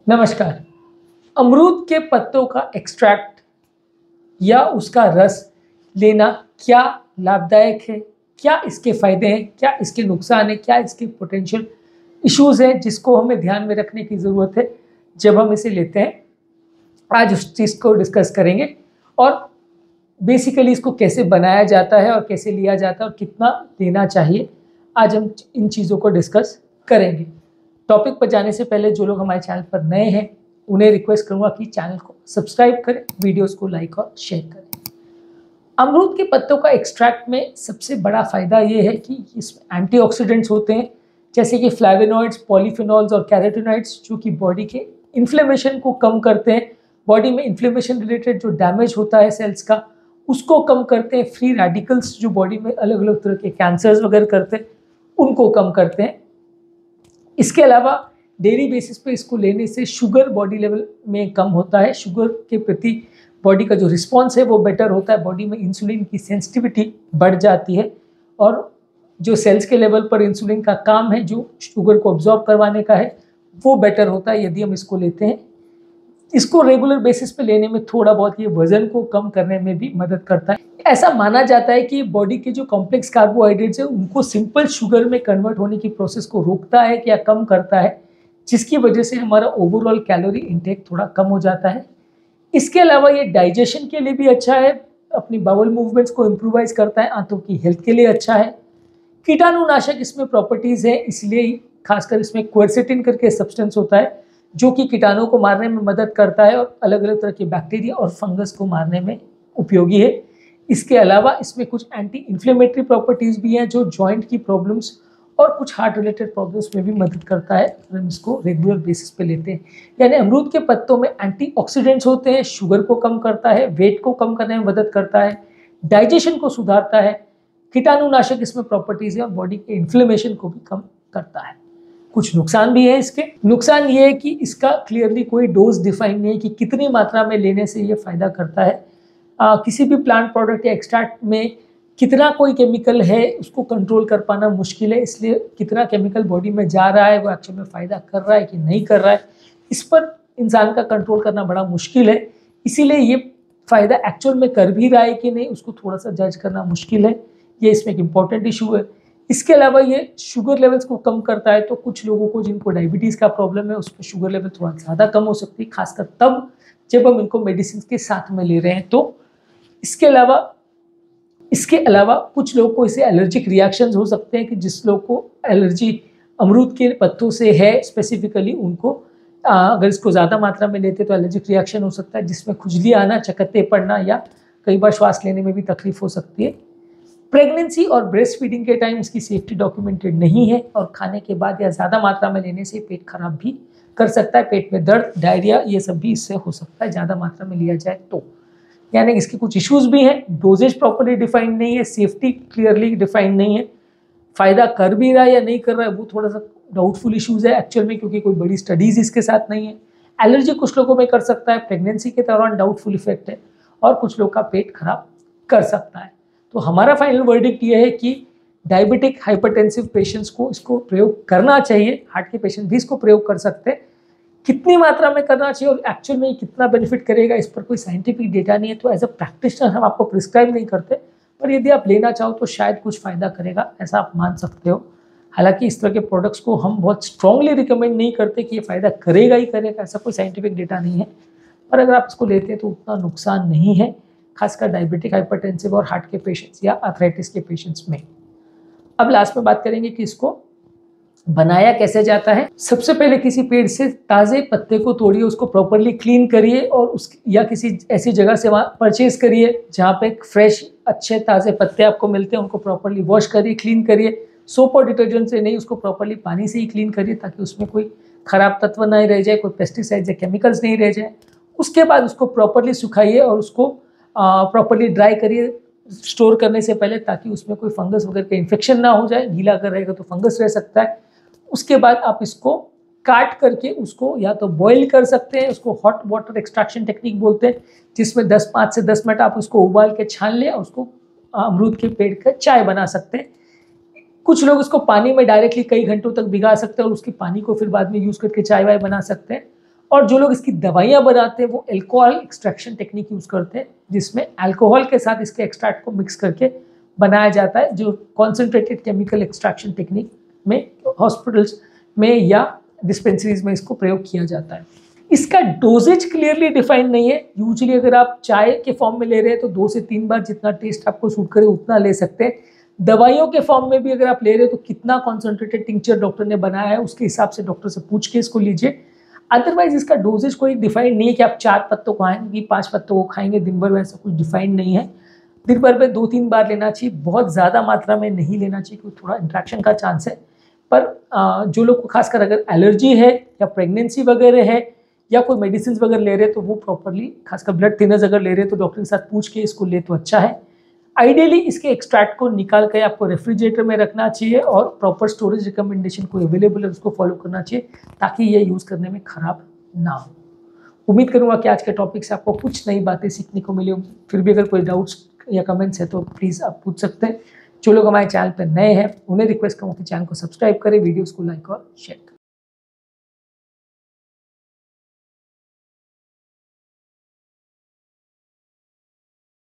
नमस्कार। अमरूद के पत्तों का एक्सट्रैक्ट या उसका रस लेना क्या लाभदायक है? क्या इसके फ़ायदे हैं? क्या इसके नुकसान हैं? क्या इसके पोटेंशियल इश्यूज़ हैं जिसको हमें ध्यान में रखने की ज़रूरत है जब हम इसे लेते हैं? आज उस चीज़ को डिस्कस करेंगे और बेसिकली इसको कैसे बनाया जाता है और कैसे लिया जाता है और कितना लेना चाहिए, आज हम इन चीज़ों को डिस्कस करेंगे। टॉपिक पर जाने से पहले जो लोग हमारे चैनल पर नए हैं उन्हें रिक्वेस्ट करूंगा कि चैनल को सब्सक्राइब करें, वीडियोस को लाइक और शेयर करें। अमरूद के पत्तों का एक्सट्रैक्ट में सबसे बड़ा फ़ायदा ये है कि इसमें एंटीऑक्सीडेंट्स होते हैं, जैसे कि फ्लैवेनॉइड्स, पॉलीफिनॉल्स और कैरोटीनॉइड्स, जो कि बॉडी के इन्फ्लेमेशन को कम करते हैं। बॉडी में इन्फ्लेमेशन रिलेटेड जो डैमेज होता है सेल्स का, उसको कम करते हैं। फ्री रेडिकल्स जो बॉडी में अलग अलग तरह के कैंसर्स वगैरह करते हैं, उनको कम करते हैं। इसके अलावा डेली बेसिस पे इसको लेने से शुगर बॉडी लेवल में कम होता है। शुगर के प्रति बॉडी का जो रिस्पॉन्स है वो बेटर होता है। बॉडी में इंसुलिन की सेंसिटिविटी बढ़ जाती है और जो सेल्स के लेवल पर इंसुलिन का काम है, जो शुगर को ऑब्जॉर्ब करवाने का है, वो बेटर होता है यदि हम इसको लेते हैं। इसको रेगुलर बेसिस पे लेने में थोड़ा बहुत ये वजन को कम करने में भी मदद करता है। ऐसा माना जाता है कि बॉडी के जो कॉम्प्लेक्स कार्बोहाइड्रेट्स है उनको सिंपल शुगर में कन्वर्ट होने की प्रोसेस को रोकता है या कम करता है, जिसकी वजह से हमारा ओवरऑल कैलोरी इंटेक थोड़ा कम हो जाता है। इसके अलावा ये डाइजेशन के लिए भी अच्छा है, अपनी बाउल मूवमेंट्स को इम्प्रूवाइज करता है, आंतों की हेल्थ के लिए अच्छा है। कीटाणुनाशक इसमें प्रॉपर्टीज़ है, इसलिए खासकर इसमें क्वेरसेटिन करके सब्सटेंस होता है जो कि कीटाणुओं को मारने में मदद करता है और अलग अलग तरह के बैक्टीरिया और फंगस को मारने में उपयोगी है। इसके अलावा इसमें कुछ एंटी इन्फ्लेमेटरी प्रॉपर्टीज़ भी हैं जो जॉइंट की प्रॉब्लम्स और कुछ हार्ट रिलेटेड प्रॉब्लम्स में भी मदद करता है अगर हम इसको रेगुलर बेसिस पे लेते हैं। यानी अमरूद के पत्तों में एंटीऑक्सीडेंट्स होते हैं, शुगर को कम करता है, वेट को कम करने में मदद करता है, डाइजेशन को सुधारता है, कीटाणुनाशक इसमें प्रॉपर्टीज़ है और बॉडी के इन्फ्लेमेशन को भी कम करता है। कुछ नुकसान भी है इसके। नुकसान ये है कि इसका क्लियरली कोई डोज डिफाइन नहीं है कि कितनी मात्रा में लेने से ये फ़ायदा करता है। किसी भी प्लांट प्रोडक्ट या एक्सट्रैक्ट में कितना कोई केमिकल है उसको कंट्रोल कर पाना मुश्किल है, इसलिए कितना केमिकल बॉडी में जा रहा है, वो एक्चुअल में फ़ायदा कर रहा है कि नहीं कर रहा है, इस पर इंसान का कंट्रोल करना बड़ा मुश्किल है। इसीलिए ये फ़ायदा एक्चुअल में कर भी रहा है कि नहीं, उसको थोड़ा सा जज करना मुश्किल है। ये इसमें एक इम्पॉर्टेंट इशू है। इसके अलावा ये शुगर लेवल्स को कम करता है, तो कुछ लोगों को जिनको डायबिटीज़ का प्रॉब्लम है उसमें शुगर लेवल थोड़ा ज़्यादा कम हो सकती है, खासकर तब जब हम इनको मेडिसिन के साथ में ले रहे हैं। तो इसके अलावा कुछ लोगों को इससे एलर्जिक रिएक्शंस हो सकते हैं कि जिस लोग को एलर्जी अमरूद के पत्तों से है स्पेसिफिकली, उनको अगर इसको ज़्यादा मात्रा में लेते तो एलर्जिक रिएक्शन हो सकता है, जिसमें खुजली आना, चकत्ते पड़ना या कई बार श्वास लेने में भी तकलीफ हो सकती है। प्रेगनेंसी और ब्रेस्ट फीडिंग के टाइम इसकी सेफ्टी डॉक्यूमेंटेड नहीं है और खाने के बाद या ज़्यादा मात्रा में लेने से पेट खराब भी कर सकता है। पेट में दर्द, डायरिया, ये सब भी इससे हो सकता है ज़्यादा मात्रा में लिया जाए तो। यानी इसके कुछ इश्यूज़ भी हैं। डोजेज प्रॉपर्ली डिफाइंड नहीं है, सेफ्टी क्लियरली डिफाइंड नहीं है, फ़ायदा कर भी रहा है या नहीं कर रहा है वो थोड़ा सा डाउटफुल इश्यूज़ है एक्चुअल में, क्योंकि कोई बड़ी स्टडीज़ इसके साथ नहीं है। एलर्जी कुछ लोगों में कर सकता है, प्रेगनेंसी के दौरान डाउटफुल इफेक्ट है और कुछ लोग का पेट खराब कर सकता है। तो हमारा फाइनल वर्डिक्ट ये है कि डायबिटिक हाइपरटेंसिव पेशेंट्स को इसको प्रयोग करना चाहिए। हार्ट के पेशेंट भी इसको प्रयोग कर सकते हैं। कितनी मात्रा में करना चाहिए और एक्चुअल में कितना बेनिफिट करेगा, इस पर कोई साइंटिफिक डेटा नहीं है, तो एज अ प्रैक्टिशनर हम आपको प्रिस्क्राइब नहीं करते, पर यदि आप लेना चाहो तो शायद कुछ फ़ायदा करेगा, ऐसा आप मान सकते हो। हालांकि इस तरह के प्रोडक्ट्स को हम बहुत स्ट्रांगली रिकमेंड नहीं करते कि ये फ़ायदा करेगा ही करेगा, ऐसा कोई साइंटिफिक डेटा नहीं है। पर अगर आप इसको लेते हैं तो उतना नुकसान नहीं है, खासकर डायबिटिक हाइपरटेंसिव और हार्ट के पेशेंट्स या आर्थराइटिस के पेशेंट्स में। अब लास्ट में बात करेंगे कि इसको बनाया कैसे जाता है। सबसे पहले किसी पेड़ से ताज़े पत्ते को तोड़िए, उसको प्रॉपरली क्लीन करिए और या किसी ऐसी जगह से वहाँ परचेज करिए जहाँ पे फ्रेश अच्छे ताज़े पत्ते आपको मिलते हैं। उनको प्रॉपरली वॉश करिए, क्लीन करिए, सोप और डिटर्जेंट से नहीं, उसको प्रॉपरली पानी से ही क्लीन करिए ताकि उसमें कोई ख़राब तत्व नहीं रह जाए, कोई पेस्टिसाइड्स या केमिकल्स नहीं रह जाए। उसके बाद उसको प्रॉपरली सुखाइए और उसको प्रॉपरली ड्राई करिए स्टोर करने से पहले, ताकि उसमें कोई फंगस वगैरह का इन्फेक्शन ना हो जाए। गीला अगर रहेगा तो फंगस रह सकता है। उसके बाद आप इसको काट करके उसको या तो बॉईल कर सकते हैं, उसको हॉट वाटर एक्सट्रैक्शन टेक्निक बोलते हैं, जिसमें 5 से 10 मिनट आप उसको उबाल के छान लें और उसको अमरूद के पेड़ का चाय बना सकते हैं। कुछ लोग उसको पानी में डायरेक्टली कई घंटों तक भिगा सकते हैं और उसके पानी को फिर बाद में यूज़ करके चाय वाय बना सकते हैं। और जो लोग इसकी दवाइयाँ बनाते हैं वो अल्कोहल एक्सट्रैक्शन टेक्निक यूज़ करते हैं, जिसमें अल्कोहल के साथ इसके एक्सट्रैक्ट को मिक्स करके बनाया जाता है, जो कॉन्सेंट्रेटेड केमिकल एक्सट्रैक्शन टेक्निक में हॉस्पिटल्स में या डिस्पेंसरीज में इसको प्रयोग किया जाता है। इसका डोजेज क्लियरली डिफाइंड नहीं है। यूजुअली अगर आप चाय के फॉर्म में ले रहे हैं तो 2 से 3 बार जितना टेस्ट आपको सूट करे उतना ले सकते हैं। दवाइयों के फॉर्म में भी अगर आप ले रहे हो तो कितना कॉन्सेंट्रेटेड टिंचर डॉक्टर ने बनाया है उसके हिसाब से डॉक्टर से पूछ के इसको लीजिए। अदरवाइज इसका डोजेज कोई डिफाइंड नहीं है कि आप 4 पत्तों को खाएंगे, 5 पत्तों को खाएंगे दिन भर, वैसा कुछ डिफाइंड नहीं है। दिन भर में 2-3 बार लेना चाहिए, बहुत ज़्यादा मात्रा में नहीं लेना चाहिए क्योंकि थोड़ा इंट्रैक्शन का चांस है। पर जो लोग को खासकर अगर एलर्जी है या प्रेगनेंसी वगैरह है या कोई मेडिसिन वगैरह ले रहे हैं तो वो प्रॉपरली, खासकर ब्लड थिनर्स अगर ले रहे हैं तो डॉक्टर के साथ पूछ के इसको ले तो अच्छा है। आइडियली इसके एक्सट्रैक्ट को निकाल कर आपको रेफ्रिजरेटर में रखना चाहिए और प्रॉपर स्टोरेज रिकमेंडेशन को अवेलेबल है उसको फॉलो करना चाहिए ताकि ये यूज़ करने में ख़राब ना हो। उम्मीद करूँगा कि आज के टॉपिक से आपको कुछ नई बातें सीखने को मिली। फिर भी अगर कोई डाउट्स या कमेंट्स है तो प्लीज़ आप पूछ सकते हैं। जो लोग हमारे चैनल पर नए हैं उन्हें रिक्वेस्ट करूँगा कि चैनल को सब्सक्राइब करें, वीडियोज़ को लाइक और शेयर करें।